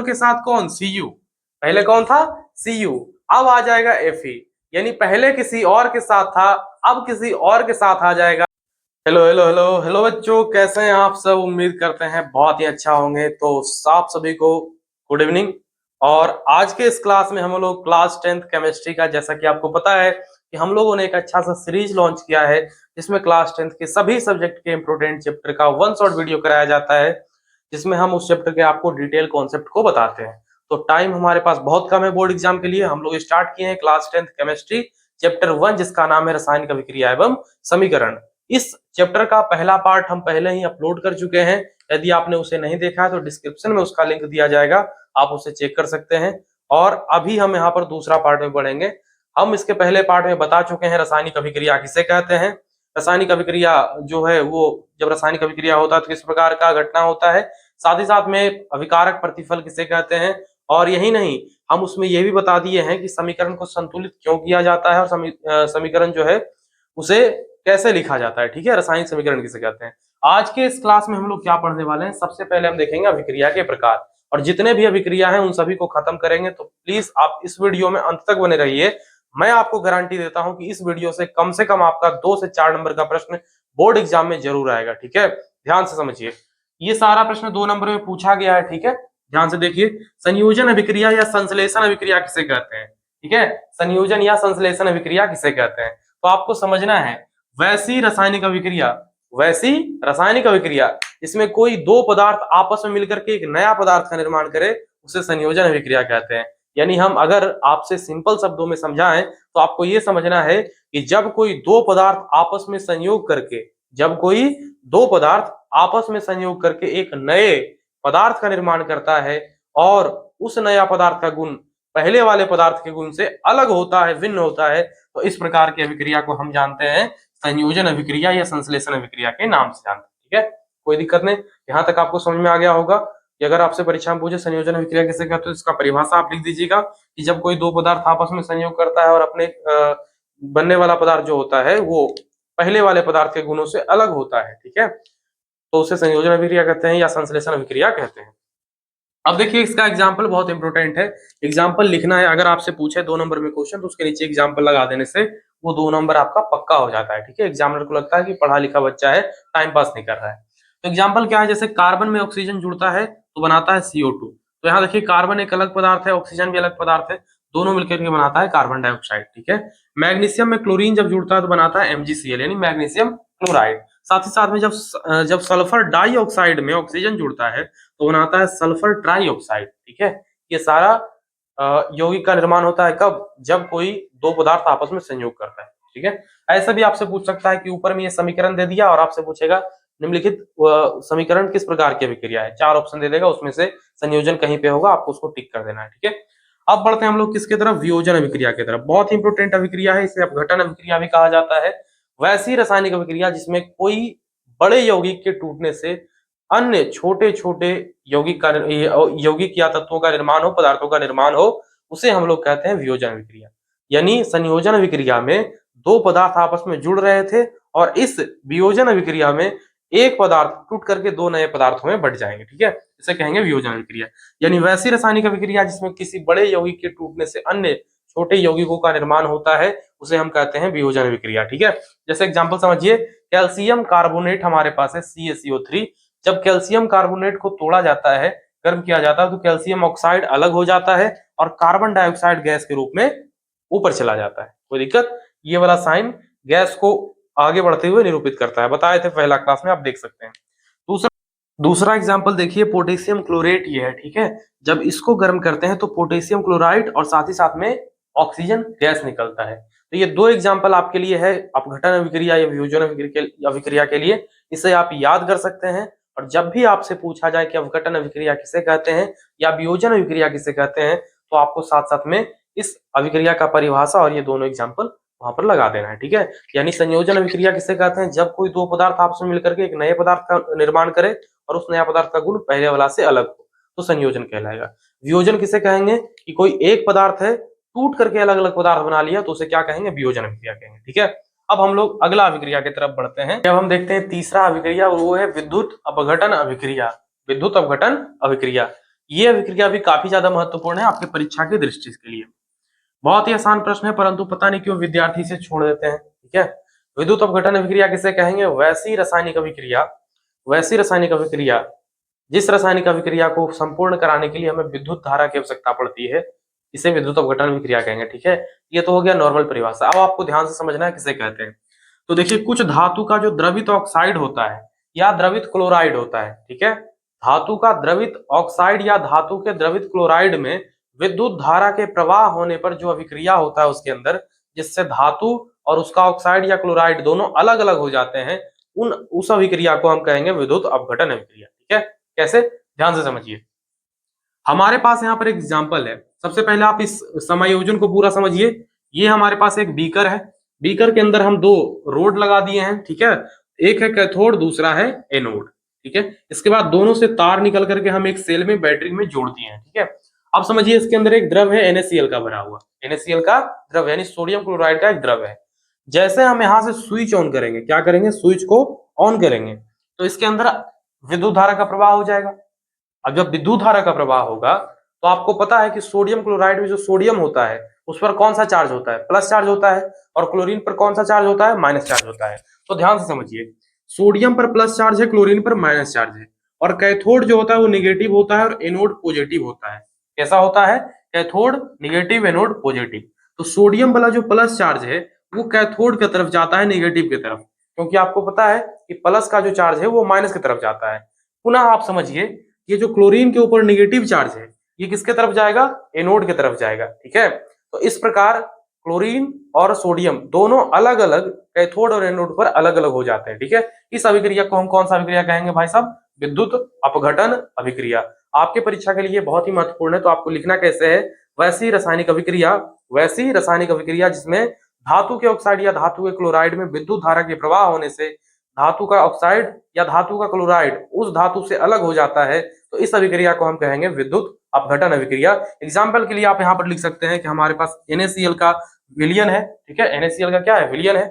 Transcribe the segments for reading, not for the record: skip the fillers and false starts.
के साथ कौन, Cu। पहले कौन था, Cu। अब आ जाएगा Fe, यानी पहले किसी और के साथ था, अब किसी और के साथ आ जाएगा। हेलो हेलो हेलो हेलो बच्चों, कैसे हैं आप सब। उम्मीद करते हैं बहुत ही अच्छा होंगे। तो आप सभी को गुड इवनिंग। और आज के इस क्लास में हम लोग क्लास 10th केमिस्ट्री का, जैसा कि आपको पता है कि हम लोगों ने एक अच्छा सा सीरीज लॉन्च किया है जिसमें क्लास 10th के सभी सब्जेक्ट के इंपोर्टेंट चैप्टर का वन शॉट वीडियो कराया जाता है, जिसमें हम उस चैप्टर के आपको डिटेल कॉन्सेप्ट को बताते हैं। तो टाइम हमारे पास बहुत कम है बोर्ड एग्जाम के लिए। हम लोग स्टार्ट किए हैं क्लास 10th केमिस्ट्री चैप्टर 1, जिसका नाम है रासायनिक अभिक्रिया एवं समीकरण। इस चैप्टर का पहला पार्ट हम पहले ही अपलोड कर चुके हैं। यदि आपने उसे नहीं देखा है तो डिस्क्रिप्शन में उसका लिंक दिया जाएगा, आप उसे चेक कर सकते हैं। और अभी हम यहाँ पर दूसरा पार्ट में बढ़ेंगे। हम इसके पहले पार्ट में बता चुके हैं रासायनिक अभिक्रिया किसे कहते हैं। रासायनिक अभिक्रिया जो है वो, जब रासायनिक अभिक्रिया होता है तो किस प्रकार का घटना होता है, साथ ही साथ में अभिकारक प्रतिफल किसे कहते हैं। और यही नहीं, हम उसमें ये भी बता दिए हैं कि समीकरण को संतुलित क्यों किया जाता है और समीकरण जो है उसे कैसे लिखा जाता है। ठीक है, रासायनिक समीकरण किसे कहते हैं। आज के इस क्लास में हम लोग क्या पढ़ने वाले हैं, सबसे पहले हम देखेंगे अभिक्रिया के प्रकार, और जितने भी अभिक्रिया हैं उन सभी को खत्म करेंगे। तो प्लीज आप इस वीडियो में अंत तक बने रहिए। मैं आपको गारंटी देता हूं कि इस वीडियो से कम आपका 2 से 4 नंबर का प्रश्न बोर्ड एग्जाम में जरूर आएगा। ठीक है, ध्यान से समझिए। ये सारा प्रश्न 2 नंबर में पूछा गया है। ठीक है, ध्यान से देखिए। संयोजन अभिक्रिया या संश्लेषण अभिक्रिया किसे कहते हैं। ठीक है, संयोजन या संश्लेषण अभिक्रिया किसे कहते हैं, तो आपको समझना है। वैसी रासायनिक अभिक्रिया, वैसी रासायनिक अभिक्रिया इसमें कोई दो पदार्थ आपस में मिलकर के एक नया पदार्थ का निर्माण करे, उसे संयोजन अभिक्रिया कहते हैं। यानी हम अगर आपसे सिंपल शब्दों में समझाएं तो आपको यह समझना है कि जब कोई दो पदार्थ आपस में संयोग करके, जब कोई दो पदार्थ आपस में संयोग करके एक नए पदार्थ का निर्माण करता है और उस नया पदार्थ का गुण पहले वाले पदार्थ के गुण से अलग होता है, भिन्न होता है, तो इस प्रकार की अभिक्रिया को हम जानते हैं संयोजन अभिक्रिया या संश्लेषण अभिक्रिया के नाम से जानते हैं। ठीक है, कोई दिक्कत नहीं, यहां तक आपको समझ में आ गया होगा कि अगर आपसे परीक्षा में पूछे संयोजन अभिक्रिया किसे कहते हैं तो इसका परिभाषा आप लिख दीजिएगा कि जब कोई दो पदार्थ आपस में संयोग करता है और अपने बनने वाला पदार्थ जो होता है वो पहले वाले पदार्थ के गुणों से अलग होता है। ठीक है, तो उसे संयोजन अभिक्रिया कहते हैं या संश्लेषण अभिक्रिया कहते हैं। अब देखिए, इसका एग्जाम्पल बहुत इंपॉर्टेंट है। एग्जाम्पल लिखना है, अगर आपसे पूछे 2 नंबर में क्वेश्चन तो उसके नीचे एग्जाम्पल लगा देने से वो 2 नंबर आपका पक्का हो जाता है। ठीक है, एग्जामिनर को लगता है कि पढ़ा लिखा बच्चा है, टाइम पास नहीं कर रहा है। तो एग्जाम्पल क्या है, जैसे कार्बन में ऑक्सीजन जुड़ता है तो बनाता है CO2। तो यहाँ देखिए, कार्बन एक अलग पदार्थ है, ऑक्सीजन भी अलग पदार्थ है, दोनों मिलकर के बनाता है कार्बन डाइऑक्साइड। ठीक है, मैग्नीशियम में क्लोरीन जब जुड़ता है तो बनाता है MgCl यानी मैग्नीशियम क्लोराइड। साथ ही साथ में जब सल्फर डाइऑक्साइड में ऑक्सीजन जुड़ता है तो बनाता है सल्फर ट्राइऑक्साइड। ठीक है, ये सारा यौगिक का निर्माण होता है कब, जब कोई दो पदार्थ आपस में संयोग करता है। ठीक है, ऐसा भी आपसे पूछ सकता है कि ऊपर में ये समीकरण दे दिया और आपसे पूछेगा निम्नलिखित समीकरण किस प्रकार की अभिक्रिया है, 4 ऑप्शन दे देगा, उसमें से संयोजन कहीं पे होगा, आपको उसको टिक कर देना है। ठीक है, अब बढ़ते हैं हम लोग किसके तरफ, वियोजन अभिक्रिया की तरफ। बहुत ही इंपोर्टेंट अभिक्रिया है, इसे अपघटन अभिक्रिया भी कहा जाता है। वैसी रासायनिक अभिक्रिया जिसमें कोई बड़े यौगिक के टूटने से अन्य छोटे छोटे यौगिक या तत्वों का निर्माण हो, पदार्थों का निर्माण हो, उसे हम लोग कहते हैं वियोजन अभिक्रिया। यानी संयोजन अभिक्रिया में दो पदार्थ आपस में जुड़ रहे थे और इस वियोजन अभिक्रिया में एक पदार्थ टूट करके दो नए पदार्थों में बढ़ जाएंगे। ठीक है, इसे कहेंगे वियोजन अभिक्रिया। यानी वैसी रासायनिक अभिक्रिया जिसमें किसी बड़े यौगिक के टूटने से अन्य छोटे यौगिकों का निर्माण होता है, उसे हम कहते हैं वियोजन अभिक्रिया। ठीक है, जैसे एग्जांपल समझिए, कैल्शियम कार्बोनेट हमारे पास है CaCO3। जब कैल्शियम कार्बोनेट को तोड़ा जाता है, गर्म किया जाता है, तो कैल्शियम ऑक्साइड अलग हो जाता है और कार्बन डाइऑक्साइड गैस के रूप में ऊपर चला जाता है। कोई दिक्कत, ये वाला साइन गैस को आगे बढ़ते हुए निरूपित करता है, बताए थे पहला क्लास में, आप देख सकते हैं। दूसरा दूसरा एग्जाम्पल देखिए, पोटेशियम क्लोरेट ये है। ठीक है, जब इसको गर्म करते हैं तो पोटेशियम क्लोराइड और साथ ही साथ में ऑक्सीजन गैस निकलता है। तो ये 2 एग्जाम्पल आपके लिए है अपघटन अभिक्रिया या वियोजन अभिक्रिया के लिए, इसे आप याद कर सकते हैं। और जब भी आपसे पूछा जाए कि अपघटन अभिक्रिया किसे कहते हैं या वियोजन अभिक्रिया किसे कहते हैं, तो आपको साथ साथ में इस अभिक्रिया का परिभाषा और ये दोनों एग्जाम्पल वहां पर लगा देना है। ठीक है, यानी संयोजन अभिक्रिया किसे कहते हैं, जब कोई दो पदार्थ आपस में मिलकर के एक नए पदार्थ का निर्माण करे और उस नया पदार्थ का गुण पहले वाला से अलग हो, तो संयोजन कहलाएगा। वियोजन किसे कहेंगे कि कोई एक पदार्थ है टूट करके अलग अलग पदार्थ बना लिया, तो उसे क्या कहेंगे, वियोजन अभिक्रिया कहेंगे। ठीक है, अब हम लोग अगला अभिक्रिया की तरफ बढ़ते हैं। जब हम देखते हैं तीसरा अभिक्रिया, वो है विद्युत अपघटन अभिक्रिया। विद्युत अपघटन अभिक्रिया ये अभिक्रिया भी काफी ज्यादा महत्वपूर्ण है आपके परीक्षा की दृष्टि के लिए। बहुत ही आसान प्रश्न है, परंतु पता नहीं क्यों विद्यार्थी इसे छोड़ देते हैं। ठीक है, विद्युत अपघटन अभिक्रिया किसे कहेंगे? वैसी रासायनिक अभिक्रिया, वैसी रासायनिक अभिक्रिया जिस रासायनिक अभिक्रिया को संपूर्ण कराने के लिए हमें विद्युत धारा की आवश्यकता पड़ती है, इसे विद्युत अपघटन अभिक्रिया कहेंगे। ठीक है, ये तो हो गया नॉर्मल परिभाषा। अब आपको ध्यान से समझना है किसे कहते हैं। तो देखिए, कुछ धातु का जो द्रवित ऑक्साइड होता है या द्रवित क्लोराइड होता है, ठीक है, धातु का द्रवित ऑक्साइड या धातु के द्रवित क्लोराइड में विद्युत धारा के प्रवाह होने पर जो अभिक्रिया होता है उसके अंदर, जिससे धातु और उसका ऑक्साइड या क्लोराइड दोनों अलग अलग हो जाते हैं, उस अभिक्रिया को हम कहेंगे विद्युत अपघटन अभिक्रिया। ठीक है, कैसे? ध्यान से समझिए। हमारे पास यहाँ पर एक एग्जाम्पल है। सबसे पहले आप इस समायोजन को पूरा समझिए। ये हमारे पास एक बीकर है, बीकर के अंदर हम दो रोड लगा दिए हैं। ठीक है, एक है कैथोड, दूसरा है एनोड। ठीक है, इसके बाद दोनों से तार निकल करके हम एक सेल में बैटरी में जोड़ दिए हैं। ठीक है, अब समझिए इसके अंदर एक द्रव है NaCl का भरा हुआ, NaCl का द्रव यानी सोडियम क्लोराइड का एक द्रव है। जैसे हम यहाँ से स्विच ऑन करेंगे, क्या करेंगे? स्विच को ऑन करेंगे तो इसके अंदर विद्युत धारा का प्रवाह हो जाएगा। अब जब विद्युत धारा का प्रवाह होगा तो आपको पता है कि सोडियम क्लोराइड में जो सोडियम होता है उस पर कौन सा चार्ज होता है? प्लस चार्ज होता है। और क्लोरीन पर कौन सा चार्ज होता है? माइनस चार्ज होता है। तो ध्यान से समझिए, सोडियम पर प्लस चार्ज है, क्लोरीन पर माइनस चार्ज है। और कैथोड जो होता है वो निगेटिव होता है और एनोड पॉजिटिव होता है। कैसा होता है? Cathode negative, anode positive. तो सोडियम वाला जो प्लस चार्ज है वो कैथोड की तरफ जाता है, निगेटिव की तरफ, क्योंकि आपको पता है कि प्लस का जो चार्ज है वो माइनस की तरफ जाता है। पुनः आप समझिए, ये जो क्लोरीन के ऊपर निगेटिव चार्ज है ये किसके तरफ जाएगा? एनोड की तरफ जाएगा। ठीक है, तो इस प्रकार क्लोरीन और सोडियम दोनों अलग अलग कैथोड और एनोड पर अलग अलग हो जाते हैं। ठीक है, इस अभिक्रिया को हम कौन सा अभिक्रिया कहेंगे भाई साहब? विद्युत अपघटन अभिक्रिया। आपके परीक्षा के लिए बहुत ही महत्वपूर्ण है, तो आपको लिखना कैसे है? वैसी रासायनिक अभिक्रिया, वैसी रासायनिक अभिक्रिया जिसमें धातु के ऑक्साइड या धातु के क्लोराइड में विद्युत धारा के प्रवाह होने से धातु का ऑक्साइड या धातु का क्लोराइड उस धातु से अलग हो जाता है, तो इस अभिक्रिया को हम कहेंगे विद्युत अपघटन अभिक्रिया। एग्जाम्पल के लिए आप यहाँ पर लिख सकते हैं कि हमारे पास NaCl का विलयन है। ठीक है, NaCl का क्या है? विलयन है।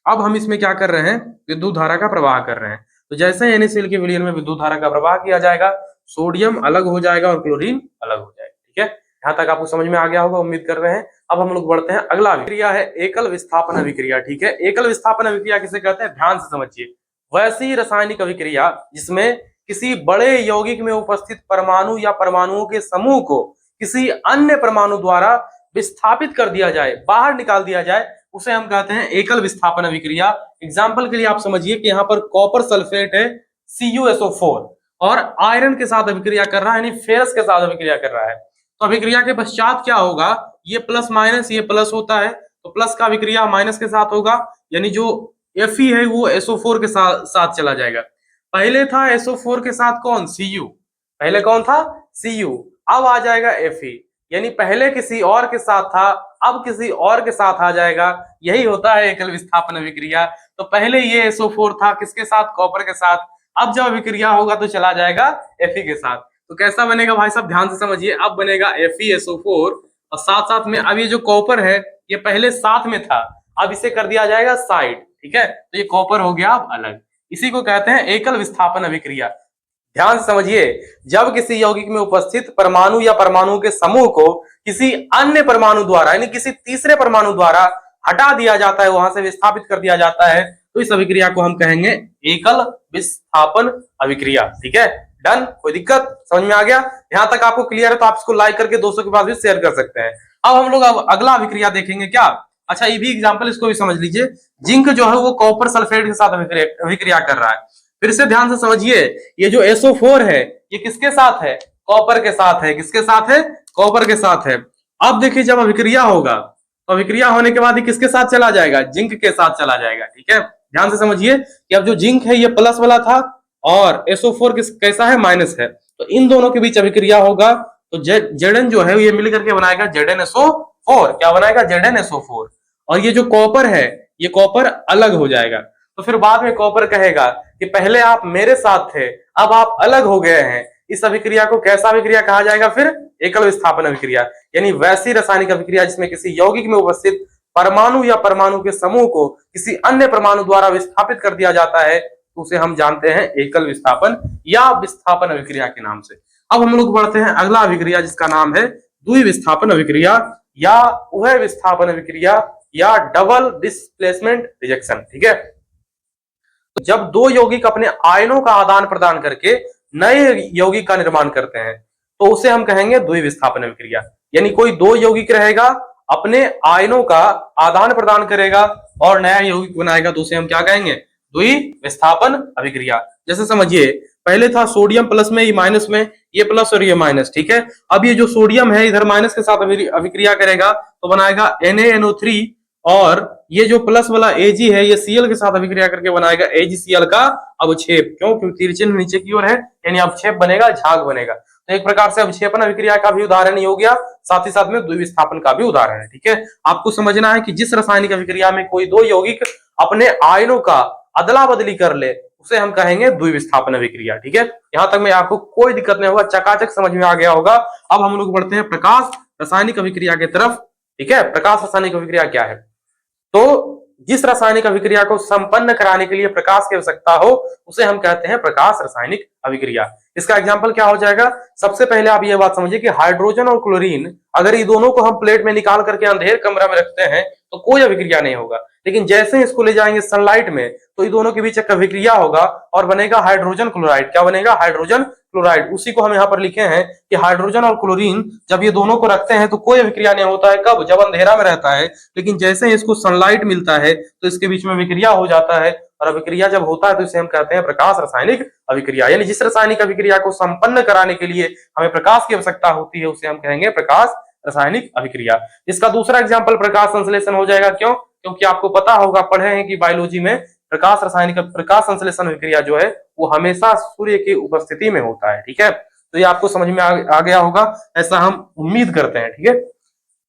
अब हम इसमें क्या कर रहे हैं? विद्युत धारा का प्रवाह कर रहे हैं। तो जैसे NaCl के विलयन में विद्युत धारा का प्रवाह किया जाएगा, सोडियम अलग हो जाएगा और क्लोरीन अलग हो जाएगा। ठीक है, यहाँ तक आपको समझ में आ गया होगा, उम्मीद कर रहे हैं। अब हम लोग बढ़ते हैं, अगला अभिक्रिया है एकल विस्थापन अभिक्रिया। ठीक है, एकल विस्थापन अभिक्रिया किसे कहते हैं? ध्यान से समझिए। वैसी रासायनिक अभिक्रिया जिसमें किसी बड़े यौगिक में उपस्थित परमाणु या परमाणुओं के समूह को किसी अन्य परमाणु द्वारा विस्थापित कर दिया जाए, बाहर निकाल दिया जाए, उसे हम कहते हैं एकल विस्थापन अभिक्रिया। एग्जाम्पल के लिए आप समझिए कि यहाँ पर कॉपर सल्फेट है CuSO4 और आयरन के साथ अभिक्रिया कर रहा है, यानी फेरस के साथ अभिक्रिया कर रहा है। तो अभिक्रिया के पश्चात क्या होगा? ये प्लस माइनस, ये प्लस होता है तो प्लस का अभिक्रिया माइनस के साथ होगा, यानी जो Fe है वो SO4 के साथ चला जाएगा। पहले था SO4 के साथ कौन? Cu। पहले कौन था? Cu। अब आ जाएगा Fe, यानी पहले किसी और के साथ था, अब किसी और के साथ आ जाएगा। यही होता है एकल विस्थापन अभिक्रिया। तो पहले ये SO4 था, किसके साथ? कॉपर के साथ। अब जब अभिक्रिया होगा तो चला जाएगा Fe के साथ। तो कैसा बनेगा भाई साहब? ध्यान से समझिए। अब बनेगा FeSO4 और साथ साथ में अब ये जो कॉपर है ये पहले साथ में था, अब इसे कर दिया जाएगा साइड। ठीक है, तो ये कॉपर हो गया अब अलग। इसी को कहते हैं एकल विस्थापन अभिक्रिया। ध्यान से समझिए, जब किसी यौगिक में उपस्थित परमाणु या परमाणु के समूह को किसी अन्य परमाणु द्वारा यानी किसी तीसरे परमाणु द्वारा हटा दिया जाता है, वहां से विस्थापित कर दिया जाता है, तो इस अभिक्रिया को हम कहेंगे एकल विस्थापन अभिक्रिया। ठीक है, डन? कोई दिक्कत? समझ में आ गया? यहाँ तक आपको क्लियर है तो आप इसको लाइक करके दोस्तों के पास भी शेयर कर सकते हैं। अब हम लोग अगला अभिक्रिया देखेंगे। क्या? अच्छा, ये भी एग्जाम्पल, इसको भी समझ लीजिए। जिंक जो है वो कॉपर सल्फेट के साथ अभिक्रिया कर रहा है। फिर से ध्यान से समझिए, ये जो SO4 है ये किसके साथ है? कॉपर के साथ है। किसके साथ है? कॉपर के साथ है। अब देखिए, जब अभिक्रिया होगा तो अभिक्रिया होने के बाद ही किसके साथ चला जाएगा? जिंक के साथ चला जाएगा। ठीक है, ध्यान से समझिए कि अब जो जिंक है ये प्लस वाला था और SO4 कैसा है? माइनस है। तो इन दोनों के बीच अभिक्रिया होगा तो Zn जो है ये मिल करके बनाएगा ZnSO4। क्या बनाएगा? ZnSO4। और ये जो कॉपर है ये कॉपर अलग हो जाएगा। तो फिर बाद में कॉपर कहेगा कि पहले आप मेरे साथ थे, अब आप अलग हो गए हैं। इस अभिक्रिया को कैसा अभिक्रिया कहा जाएगा? फिर एकल विस्थापन अभिक्रिया। यानी वैसी रासायनिक अभिक्रिया जिसमें किसी यौगिक में उपस्थित परमाणु या परमाणु के समूह को किसी अन्य परमाणु द्वारा विस्थापित कर दिया जाता है, तो उसे हम जानते हैं एकल विस्थापन या विस्थापन अभिक्रिया के नाम से। अब हम लोग बढ़ते हैं अगला अभिक्रिया जिसका नाम है द्विविस्थापन अभिक्रिया या उभय विस्थापन अभिक्रिया या डबल डिस्प्लेसमेंट रिजेक्शन। ठीक है, तो जब दो यौगिक अपने आयनों का आदान प्रदान करके नए यौगिक का निर्माण करते हैं तो उसे हम कहेंगे द्विविस्थापन अभिक्रिया। यानी कोई दो यौगिक रहेगा, अपने आयनों का आदान प्रदान करेगा और नया यौगिक बनाएगा, तो उसे हम क्या कहेंगे? द्विविस्थापन अभिक्रिया। जैसे समझिए, पहले था सोडियम प्लस में, ये माइनस में, ये प्लस और ये माइनस। ठीक है, अब ये जो सोडियम है इधर माइनस के साथ अभिक्रिया करेगा तो बनाएगा NaNO3, और ये जो प्लस वाला Ag है ये Cl के साथ अभिक्रिया करके बनाएगा AgCl का अवक्षेप। क्यों? क्योंकि तीर चिन्ह नीचे की ओर है, यानी अवक्षेप बनेगा, झाग बनेगा। तो एक प्रकार से अवक्षेपन अभिक्रिया का भी उदाहरण ही हो गया, साथ ही साथ में द्विविस्थापन का भी उदाहरण है। ठीक है, आपको समझना है कि जिस रासायनिक अभिक्रिया में कोई दो यौगिक अपने आयनों का अदला बदली कर ले उसे हम कहेंगे द्विविस्थापन अभिक्रिया। ठीक है, यहां तक में आपको कोई दिक्कत नहीं होगा, चकाचक समझ में आ गया होगा। अब हम लोग बढ़ते हैं प्रकाश रासायनिक अभिक्रिया की तरफ। ठीक है, प्रकाश रासायनिक अभिक्रिया क्या है? तो जिस रासायनिक अभिक्रिया को संपन्न कराने के लिए प्रकाश की आवश्यकता हो उसे हम कहते हैं प्रकाश रासायनिक अभिक्रिया। इसका एग्जांपल क्या हो जाएगा? सबसे पहले आप ये बात समझिए कि हाइड्रोजन और क्लोरीन, अगर ये दोनों को हम प्लेट में निकाल करके अंधेर कमरा में रखते हैं तो कोई अभिक्रिया नहीं होगा, लेकिन जैसे ही इसको ले जाएंगे सनलाइट में तो ये दोनों के बीच एक अभिक्रिया होगा और बनेगा हाइड्रोजन क्लोराइड। क्या बनेगा? Hydrogen chloride. उसी को हम यहाँ पर लिखे हैं कि हाइड्रोजन और क्लोरीन जब ये दोनों को रखते हैं तो कोई अभिक्रिया नहीं होता है। कब? जब अंधेरा में रहता है, लेकिन जैसे ही इसको सनलाइट मिलता है तो इसके बीच में अभिक्रिया हो जाता है, और अभिक्रिया जब होता है तो इसे हम कहते हैं प्रकाश रासायनिक अभिक्रिया। यानी जिस रासायनिक अभिक्रिया को संपन्न कराने के लिए हमें प्रकाश की आवश्यकता होती है उसे हम कहेंगे प्रकाश रासायनिक अभिक्रिया। इसका दूसरा एग्जाम्पल प्रकाश संश्लेषण हो जाएगा। क्यों? क्योंकि आपको पता होगा, पढ़े हैं कि बायोलॉजी में प्रकाश संश्लेषण अभिक्रिया जो है वो हमेशा सूर्य की उपस्थिति में होता है। ठीक है, तो ये आपको समझ में आ गया होगा, ऐसा हम उम्मीद करते हैं। ठीक है,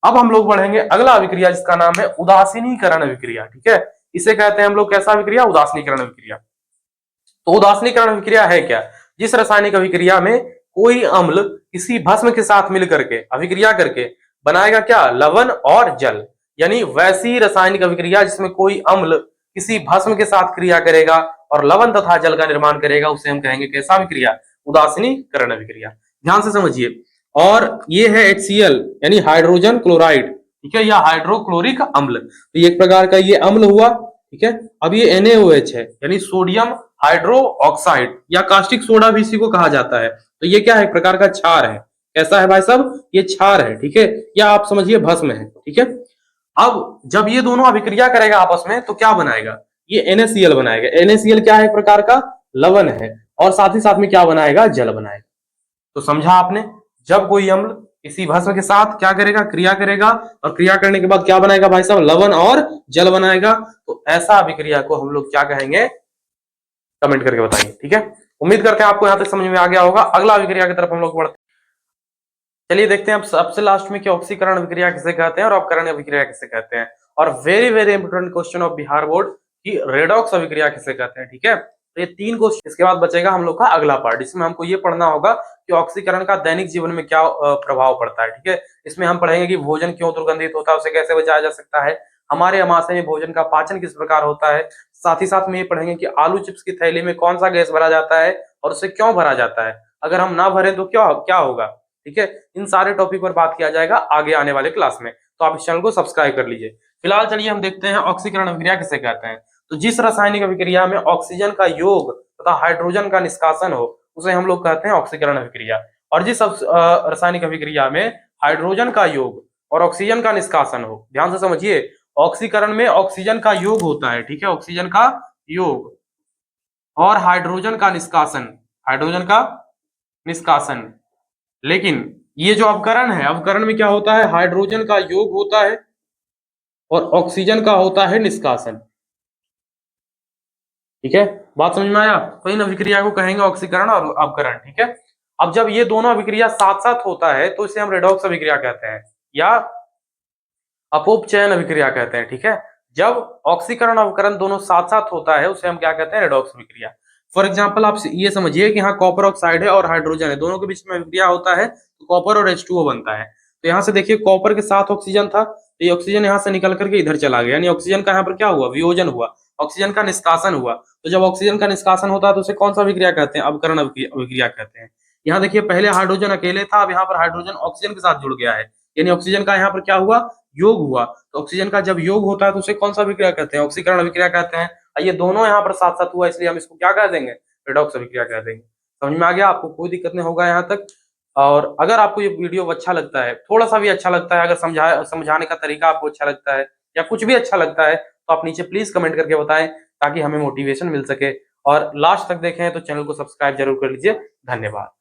अब हम लोग बढ़ेंगे अगला अभिक्रिया जिसका नाम है उदासीनीकरण अभिक्रिया। ठीक है, इसे कहते हैं हम लोग कैसा अभिक्रिया? उदासीनीकरण अभिक्रिया। तो उदासीनीकरण अभिक्रिया है क्या? जिस रासायनिक अभिक्रिया में कोई अम्ल किसी भस्म के साथ मिल करके अभिक्रिया करके बनाएगा क्या? लवण और जल। यानी वैसी रासायनिक अभिक्रिया जिसमें कोई अम्ल किसी भस्म के साथ क्रिया करेगा और लवण तथा जल का निर्माण करेगा उसे हम कहेंगे कैसा अभिक्रिया? उदासीनीकरण अभिक्रिया। ध्यान से समझिए, और ये है HCl यानी हाइड्रोजन क्लोराइड। ठीक है, या हाइड्रोक्लोरिक अम्ल। तो एक प्रकार का ये अम्ल हुआ। ठीक है, अब ये NaOH है यानी सोडियम हाइड्रो ऑक्साइड, या कास्टिक सोडा भी इसी को कहा जाता है। तो ये क्या है? एक प्रकार का क्षार है। कैसा है भाई साहब? ये क्षार है। ठीक है, या आप समझिए भस्म है। ठीक है, अब जब ये दोनों अभिक्रिया करेगा आपस में तो क्या बनाएगा? ये NaCl बनाएगा। NaCl क्या है? एक प्रकार का लवण है, और साथ ही साथ में क्या बनाएगा? जल बनाएगा। तो समझा आपने, जब कोई अम्ल किसी भस्म के साथ क्या करेगा? क्रिया करेगा, और क्रिया करने के बाद क्या बनाएगा भाई साहब? लवण और जल बनाएगा। तो ऐसा अभिक्रिया को हम लोग क्या कहेंगे? कमेंट करके बताइए। ठीक है, उम्मीद करते हैं आपको यहां तक समझ में आ गया होगा। अगला अभिक्रिया की तरफ हम लोग बढ़ते हैं। चलिए देखते हैं अब सबसे लास्ट में कि ऑक्सीकरण अभिक्रिया किसे कहते हैं और अपकरण अभिक्रिया किसे कहते हैं, और very very important question of Bihar board की रेडॉक्स अभिक्रिया किसे कहते हैं। ठीक है, तो ये 3 क्वेश्चन, इसके बाद बचेगा हम लोग का अगला पार्ट, इसमें हमको ये पढ़ना होगा कि ऑक्सीकरण का दैनिक जीवन में क्या प्रभाव पड़ता है। ठीक है, इसमें हम पढ़ेंगे कि भोजन क्यों दुर्गंधित होता है, उसे कैसे बचाया जा सकता है, हमारे अमाशय में भोजन का पाचन किस प्रकार होता है, साथ ही साथ में ये पढ़ेंगे कि आलू चिप्स की थैली में कौन सा गैस भरा जाता है और उसे क्यों भरा जाता है, अगर हम ना भरें तो क्या क्या होगा। ठीक है, इन सारे टॉपिक पर बात किया जाएगा आगे आने वाले क्लास में, तो आप इस चैनल को सब्सक्राइब कर लीजिए। फिलहाल चलिए हम देखते हैं ऑक्सीकरण अभिक्रिया किसे कहते हैं। तो जिस रासायनिक अभिक्रिया में ऑक्सीजन का योग तथा हाइड्रोजन का निष्कासन हो उसे हम लोग कहते हैं ऑक्सीकरण अभिक्रिया, और जिस रासायनिक अभिक्रिया में हाइड्रोजन का योग और ऑक्सीजन का निष्कासन हो, ध्यान से समझिए, ऑक्सीकरण में ऑक्सीजन का योग होता है। ठीक है, ऑक्सीजन का योग और हाइड्रोजन का निष्कासन, हाइड्रोजन का निष्कासन। लेकिन ये जो अपकरण है, अपकरण में क्या होता है? हाइड्रोजन का योग होता है और ऑक्सीजन का होता है निष्कासन। ठीक है, बात समझ में आया? तो इन अभिक्रिया को कहेंगे ऑक्सीकरण और अपकरण। ठीक है, अब जब ये दोनों अभिक्रिया साथ साथ होता है तो इसे हम रेडॉक्स अभिक्रिया कहते हैं या अपोपचयन अभिक्रिया कहते हैं। ठीक है, जब ऑक्सीकरण अपकरण दोनों साथ साथ होता है उसे हम क्या कहते हैं? रेडॉक्स अभिक्रिया। फॉर एग्जाम्पल आप ये समझिए कि यहाँ कॉपर ऑक्साइड है और हाइड्रोजन है, दोनों के बीच में अभिक्रिया होता है तो कॉपर और H2O बनता है। तो यहाँ से देखिए कॉपर के साथ ऑक्सीजन था, तो ये ऑक्सीजन यहाँ से निकल करके इधर चला गया, यानी ऑक्सीजन का यहाँ पर क्या हुआ? वियोजन हुआ, ऑक्सीजन का निष्कासन हुआ। तो जब ऑक्सीजन का निष्कासन होता है तो उसे कौन सा अभिक्रिया कहते हैं? अपकरण अभिक्रिया कहते हैं। यहाँ देखिए पहले हाइड्रोजन अकेले था, अब यहाँ पर हाइड्रोजन ऑक्सीजन के साथ जुड़ गया है, यानी ऑक्सीजन का यहाँ पर क्या हुआ, योग हुआ। तो ऑक्सीजन का जब योग होता है तो उसे कौन सा अभिक्रिया कहते हैं, ऑक्सीकरण अभिक्रिया कहते हैं। ये दोनों यहाँ पर साथ साथ हुआ, इसलिए हम इसको क्या कह देंगे, रेडॉक्स अभिक्रिया कह देंगे। समझ में आ गया, आपको कोई दिक्कत नहीं होगा यहाँ तक। और अगर आपको ये वीडियो अच्छा लगता है, थोड़ा सा भी अच्छा लगता है, अगर समझाने का तरीका आपको अच्छा लगता है या कुछ भी अच्छा लगता है, तो आप नीचे प्लीज कमेंट करके बताएं, ताकि हमें मोटिवेशन मिल सके। और लास्ट तक देखें तो चैनल को सब्सक्राइब जरूर कर लीजिए। धन्यवाद।